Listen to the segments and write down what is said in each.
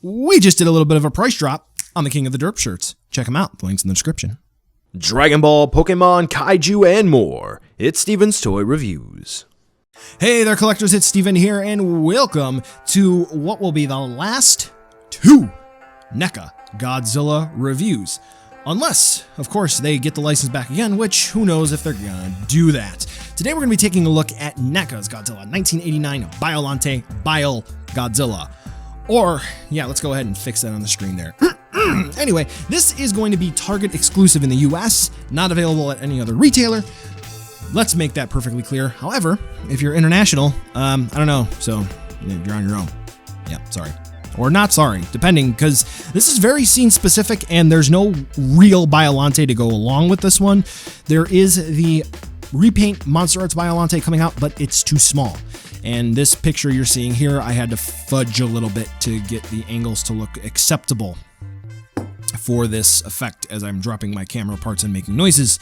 we just did a little bit of a price drop on the King of the Derp shirts. Check them out. The link's in the description. Dragon Ball, Pokemon, Kaiju, and more. It's Steven's Toy Reviews. Hey there, collectors. It's Steven here, and welcome to what will be the last two NECA Godzilla reviews. Unless, of course, they get the license back again, which who knows if they're gonna do that. Today we're gonna be taking a look at NECA's Godzilla 1989 Biollante Bile Godzilla. Or, yeah, let's go ahead and fix that on the screen there. Anyway, this is going to be Target exclusive in the US, not available at any other retailer. Let's make that perfectly clear. However, if you're international, I don't know, so you're on your own. Yeah, sorry. Or not sorry, depending, because this is very scene specific and there's no real Biollante to go along with this one. There is the repaint Monster Arts Biollante coming out, but it's too small. And this picture you're seeing here, I had to fudge a little bit to get the angles to look acceptable for this effect as I'm dropping my camera parts and making noises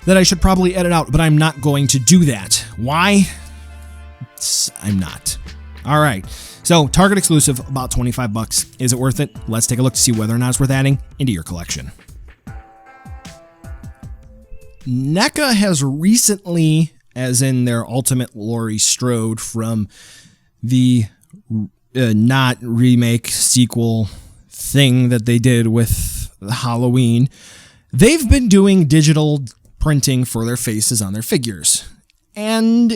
that I should probably edit out, but I'm not going to do that. Why? I'm not. All right. So Target exclusive, about 25 bucks. Is it worth it? Let's take a look to see whether or not it's worth adding into your collection. NECA has recently, as in their Ultimate Laurie Strode from the not remake sequel thing that they did with Halloween, they've been doing digital printing for their faces on their figures. And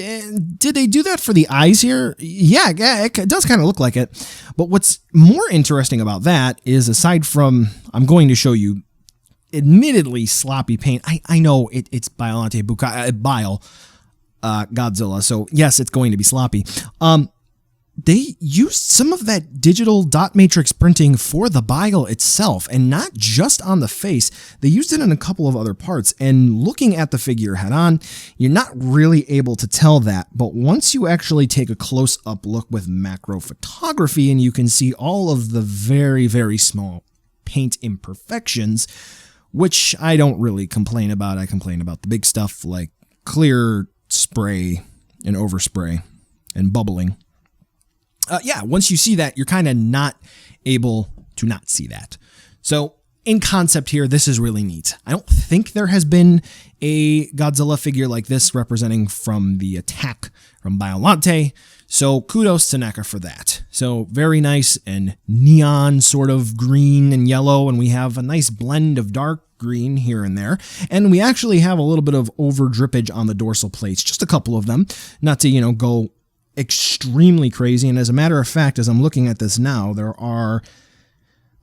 did they do that for the eyes here? Yeah, it does kind of look like it. But what's more interesting about that is, aside from, I'm going to show you admittedly sloppy paint. I know it's Biollante Bile Godzilla, so yes, it's going to be sloppy. They used some of that digital dot matrix printing for the Bile itself, and not just on the face. They used it in a couple of other parts, and looking at the figure head on, you're not really able to tell that, but once you actually take a close-up look with macro photography and you can see all of the very, very small paint imperfections, which I don't really complain about. I complain about the big stuff like clear spray and overspray and bubbling. Yeah, once you see that, you're kind of not able to not see that. So in concept here, this is really neat. I don't think there has been a Godzilla figure like this representing from the attack from Biollante. So kudos to NECA for that. So very nice and neon sort of green and yellow. And we have a nice blend of dark green here and there. And we actually have a little bit of over drippage on the dorsal plates, just a couple of them, not to, go extremely crazy. And as a matter of fact, as I'm looking at this now, there are,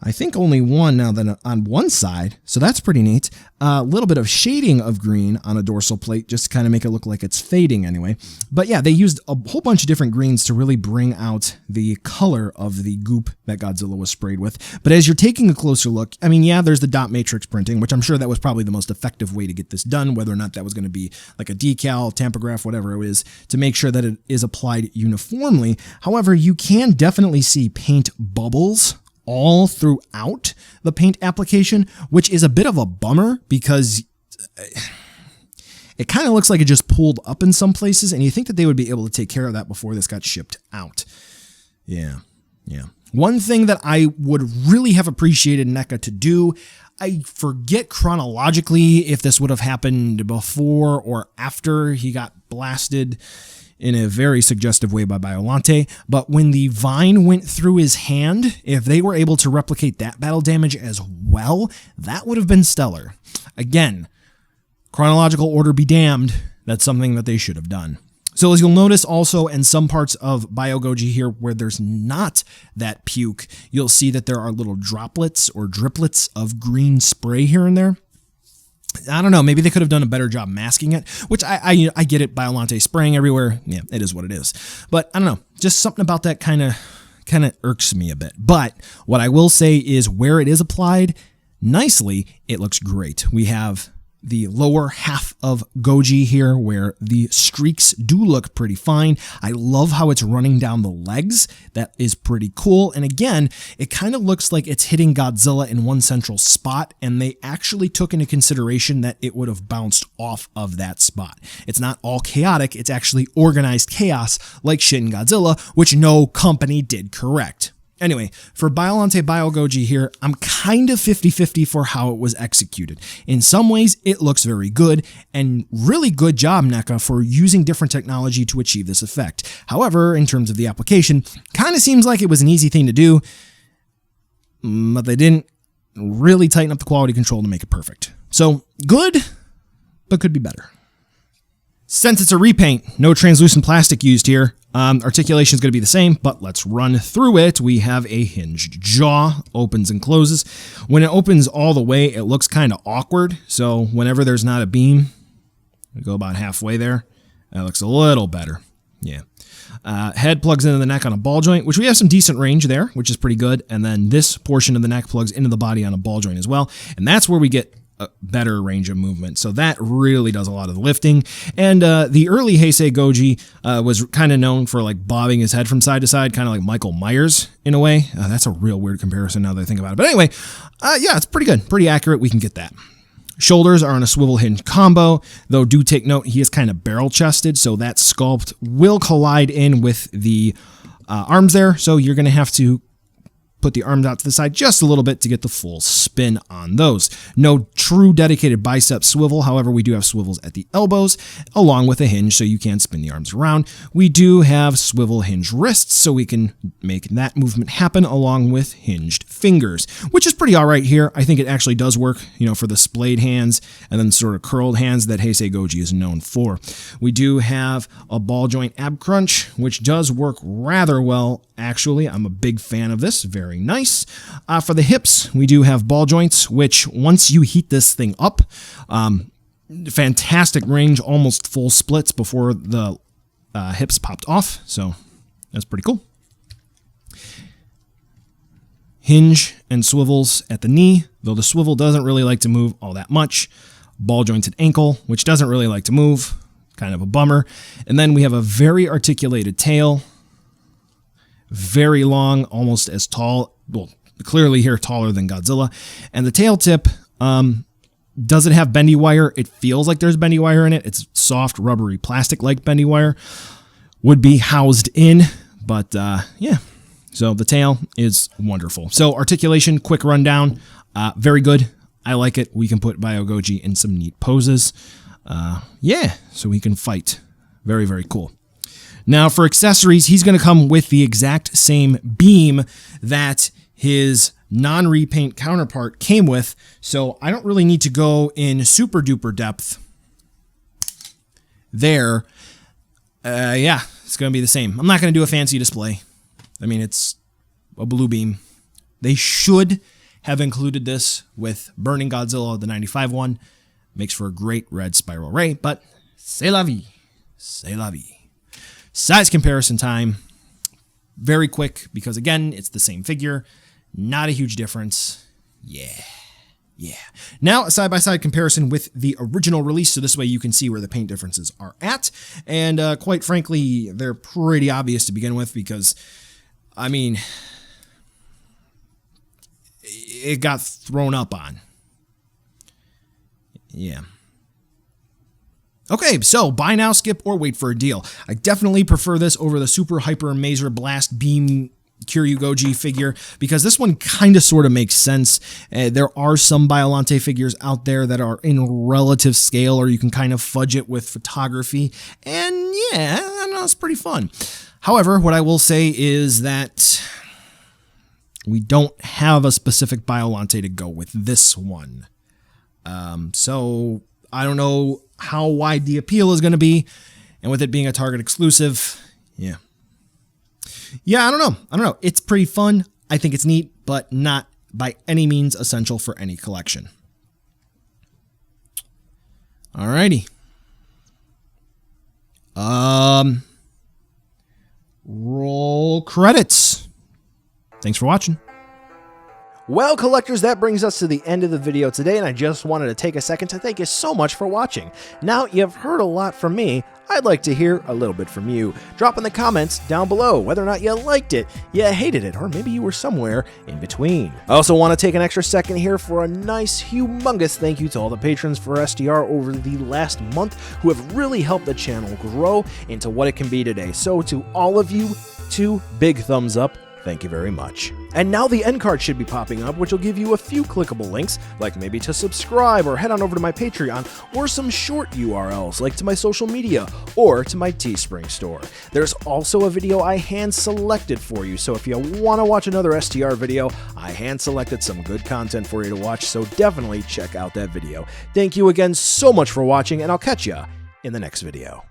I think, only one now that on one side, so that's pretty neat. A little bit of shading of green on a dorsal plate just to kind of make it look like it's fading anyway. But yeah, they used a whole bunch of different greens to really bring out the color of the goop that Godzilla was sprayed with. But as you're taking a closer look, I mean, yeah, there's the dot matrix printing, which I'm sure that was probably the most effective way to get this done, whether or not that was going to be like a decal, tampograph, whatever it is, to make sure that it is applied uniformly. However, you can definitely see paint bubbles all throughout the paint application, which is a bit of a bummer because it kind of looks like it just pulled up in some places, and you think that they would be able to take care of that before this got shipped out. Yeah. One thing that I would really have appreciated NECA to do, I forget chronologically if this would have happened before or after he got blasted in a very suggestive way by Biollante, but when the vine went through his hand, if they were able to replicate that battle damage as well, that would have been stellar. Again, chronological order be damned, that's something that they should have done. So as you'll notice also in some parts of Biogoji here where there's not that puke, you'll see that there are little droplets or driplets of green spray here and there. I don't know, maybe they could have done a better job masking it, which I get it, Biollante spraying everywhere. Yeah, it is what it is. But I don't know, just something about that kind of irks me a bit. But what I will say is where it is applied nicely, it looks great. We have the lower half of Goji here where the streaks do look pretty fine. I love how it's running down the legs. That is pretty cool. And again, it kind of looks like it's hitting Godzilla in one central spot, and they actually took into consideration that it would have bounced off of that spot. It's not all chaotic, it's actually organized chaos like Shin Godzilla, which no company did correct. Anyway, for Biollante Biogoji here, I'm kind of 50-50 for how it was executed. In some ways, it looks very good, and really good job, NECA, for using different technology to achieve this effect. However, in terms of the application, kind of seems like it was an easy thing to do, but they didn't really tighten up the quality control to make it perfect. So, good, but could be better. Since it's a repaint, no translucent plastic used here. Articulation is going to be the same, but let's run through it. We have a hinged jaw, opens and closes. When it opens all the way, it looks kind of awkward. So whenever there's not a beam, we go about halfway there. That looks a little better. Yeah. Head plugs into the neck on a ball joint, which we have some decent range there, which is pretty good. And then this portion of the neck plugs into the body on a ball joint as well. And that's where we get a better range of movement. So that really does a lot of the lifting. And the early Heisei Goji was kind of known for like bobbing his head from side to side, kind of like Michael Myers in a way. That's a real weird comparison now that I think about it. But anyway, yeah, it's pretty good, pretty accurate. We can get that. Shoulders are on a swivel hinge combo, though do take note he is kind of barrel chested, so that sculpt will collide in with the arms there. So you're going to have to put the arms out to the side just a little bit to get the full spin on those. No true dedicated bicep swivel, however, we do have swivels at the elbows along with a hinge so you can spin the arms around. We do have swivel hinge wrists so we can make that movement happen along with hinged fingers, which is pretty all right here. I think it actually does work, you know, for the splayed hands and then sort of curled hands that Heisei Goji is known for. We do have a ball joint ab crunch, which does work rather well. Actually, I'm a big fan of this. Very nice. For the hips, we do have ball joints, which once you heat this thing up, fantastic range, almost full splits before the hips popped off. So that's pretty cool. Hinge and swivels at the knee, though the swivel doesn't really like to move all that much. Ball joints at ankle, which doesn't really like to move. Kind of a bummer. And then we have a very articulated tail. Very long, almost as tall, well, clearly here taller than Godzilla. And the tail tip, does it have bendy wire? It feels like there's bendy wire in it. It's soft, rubbery, plastic-like bendy wire. Would be housed in, but yeah. So the tail is wonderful. So articulation, quick rundown, very good. I like it. We can put Biogoji in some neat poses. Yeah, so he can fight. Very, very cool. Now, for accessories, he's going to come with the exact same beam that his non-repaint counterpart came with, so I don't really need to go in super duper depth there. Yeah, it's going to be the same. I'm not going to do a fancy display. I mean, it's a blue beam. They should have included this with Burning Godzilla, the 95 one. Makes for a great red spiral ray, but c'est la vie. C'est la vie. Size comparison time, very quick because, again, it's the same figure. Not a huge difference. Yeah. Now, a side-by-side comparison with the original release, so this way you can see where the paint differences are at. And quite frankly, they're pretty obvious to begin with because, I mean, it got thrown up on. Yeah. Okay, so buy now, skip, or wait for a deal. I definitely prefer this over the Super Hyper Maser Blast Beam Kiryu Goji figure because this one kind of sort of makes sense. There are some Biollante figures out there that are in relative scale, or you can kind of fudge it with photography, and yeah, I know, it's pretty fun. However, what I will say is that we don't have a specific Biollante to go with this one. So I don't know how wide the appeal is going to be, and with it being a Target exclusive, yeah, I don't know. It's pretty fun. I think it's neat, but not by any means essential for any collection. Alrighty. Roll credits. Thanks for watching. Well, collectors, that brings us to the end of the video today, and I just wanted to take a second to thank you so much for watching. Now, you've heard a lot from me. I'd like to hear a little bit from you. Drop in the comments down below whether or not you liked it, you hated it, or maybe you were somewhere in between. I also want to take an extra second here for a nice, humongous thank you to all the patrons for SDR over the last month who have really helped the channel grow into what it can be today. So to all of you, 2 big thumbs up. Thank you very much. And now the end card should be popping up, which will give you a few clickable links, like maybe to subscribe or head on over to my Patreon, or some short URLs like to my social media or to my Teespring store. There's also a video I hand selected for you, so if you want to watch another STR video, I hand selected some good content for you to watch, so definitely check out that video. Thank you again so much for watching, and I'll catch ya in the next video.